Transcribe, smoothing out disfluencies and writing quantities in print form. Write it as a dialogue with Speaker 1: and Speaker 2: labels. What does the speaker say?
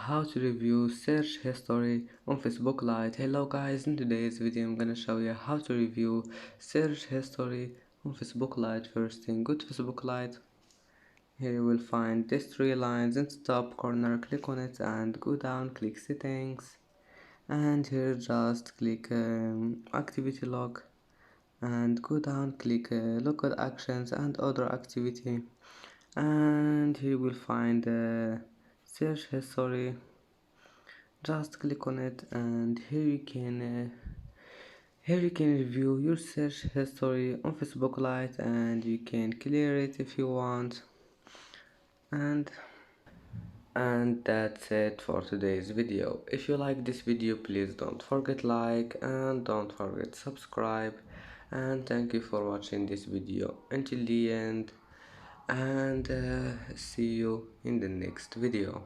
Speaker 1: how to review search history on Facebook Lite. Hello guys, in today's video I'm gonna show you how to review search history on Facebook Lite. First thing, go to Facebook Lite. Here you will find these three lines in the top corner. Click on it and go down, click settings, and here just click activity log, and go down, click local actions and other activity, and here you will find search history. Just click on it, and here you can review your search history on Facebook Lite, and you can clear it if you want. And that's it for today's video. If you like this video, please don't forget like and don't forget subscribe, and thank you for watching this video until the end, and see you in the next video.